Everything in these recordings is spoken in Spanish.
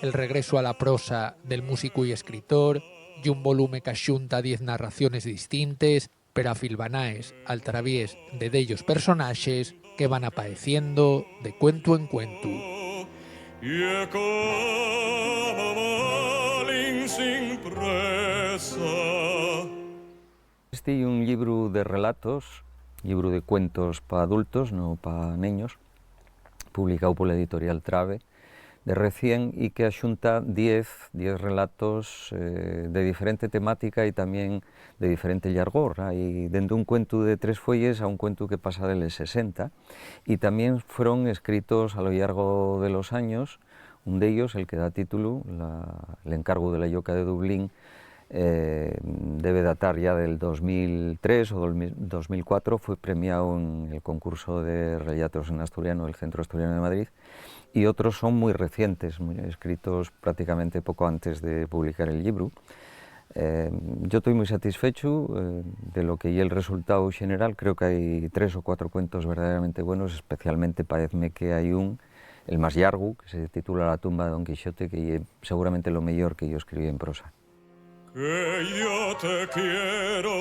El regreso a la prosa del músico y escritor, y un volumen que xunta 10 narraciones distintes, pero afilbanaes al través de dellos personaxes que van apareciendo de cuento en cuento. Este é un libro de relatos, libro de cuentos para adultos, non para neños, publicado pola editorial Trave, de recién, e que axunta 10 relatos de diferente temática e tamén de diferente llargor. Hai dende un cuento de 3 folles a un cuento que pasa deles 60, e tamén foron escritos a lo largo de los años. Un dellos, el que dá título, el encargo de la Lloca de Dublín, debe datar ya del 2003 o 2004, fue premiado en el concurso de relatos en asturiano del Centro Asturiano de Madrid, y otros son muy recientes, escritos prácticamente poco antes de publicar el libro. Yo estoy muy satisfecho de lo que y el resultado general. Creo que hay 3 o 4 cuentos verdaderamente buenos, especialmente parece que hay el más largo, que se titula La tumba de Don Quijote, que es seguramente lo mejor que yo escribí en prosa. Que yo te quiero,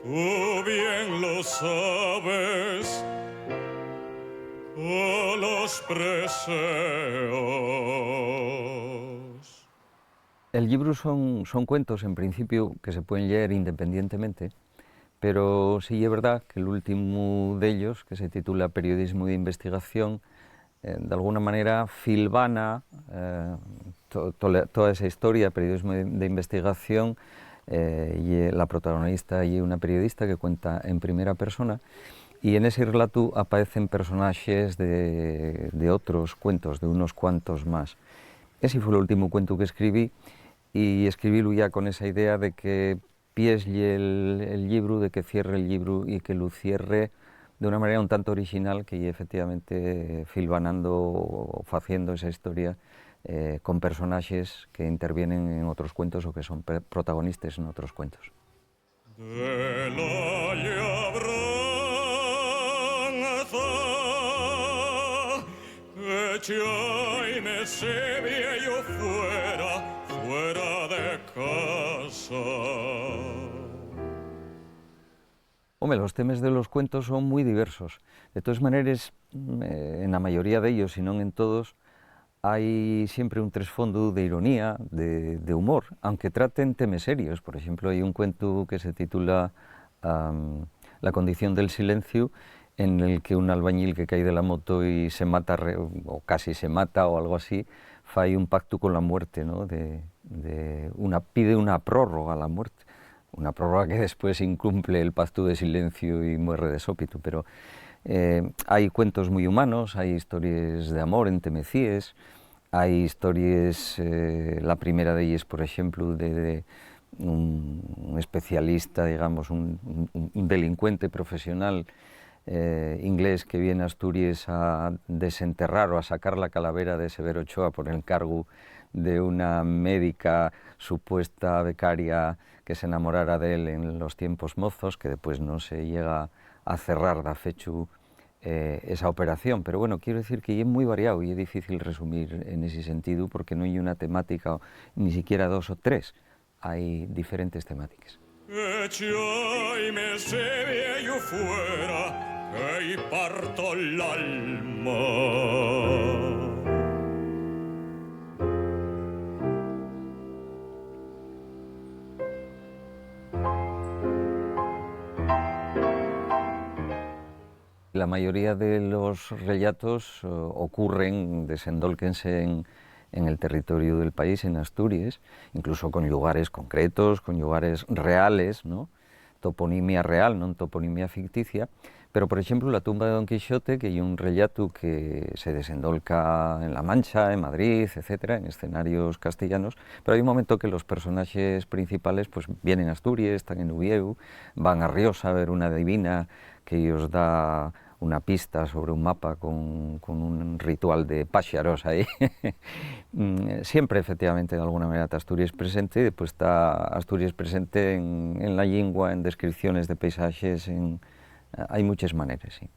tú bien lo sabes, oh los preseos. El libro son cuentos, en principio, que se pueden leer independientemente, pero sí es verdad que el último de ellos, que se titula Periodismo de Investigación, de alguna manera filvana toda esa historia, periodismo de investigación, y la protagonista y una periodista que cuenta en primera persona, y en ese relato aparecen personajes de otros cuentos, de unos cuantos más. Ese fue el último cuento que escribí, y escribílo ya con esa idea de que pieslle el libro, de que cierre el libro y que lo cierre de una manera un tanto original, que efectivamente filvanando o haciendo esa historia con personajes que intervienen en otros cuentos o que son protagonistas en otros cuentos. De la labranza hecha y me se ve yo fuera de casa. Hombre, los temas de los cuentos son muy diversos. De todas maneras, en la mayoría de ellos, si no en todos, hay siempre un trasfondo de ironía, de humor, aunque traten temas serios. Por ejemplo, hay un cuento que se titula La condición del silencio, en el que un albañil que cae de la moto y se mata, o casi se mata o algo así, fae un pacto con la muerte, ¿no? Pide una prórroga a la muerte. Una prórroga que después incumple el pacto de silencio y muere de sópito, pero hay cuentos muy humanos, hay historias de amor entre mecíes, hay historias, la primera de ellas, por ejemplo, de un especialista, digamos, un delincuente profesional inglés que viene a Asturias a desenterrar o a sacar la calavera de Severo Ochoa por encargo de una médica supuesta becaria que se enamorara de él en los tiempos mozos, que después no se llega a cerrar da fechu esa operación. Pero bueno, quiero decir que es muy variado y es difícil resumir en ese sentido, porque no hay una temática, ni siquiera 2 o 3, hay diferentes temáticas. Y me se ve yo fuera, que parto el alma. la mayoría de los relatos ocurren, desendólquense en el territorio del país, en Asturias, incluso con lugares concretos, con lugares reales, ¿no? Toponimia real, non toponimia ficticia, pero, por exemplo, la tumba de Don Quixote, que é un relato que se desendolca en La Mancha, en Madrid, etc., en escenarios castellanos, pero hai un momento que los personaxes principales pues, vienen a Asturias, están en Uvieu, van a Riosa a ver una divina que os da una pista sobre un mapa con un ritual de páxaros ahí. Siempre, efectivamente, de alguna manera está Asturias presente, y después está Asturias presente en la lingua, en descripciones de paisajes, hay muchas maneras, sí.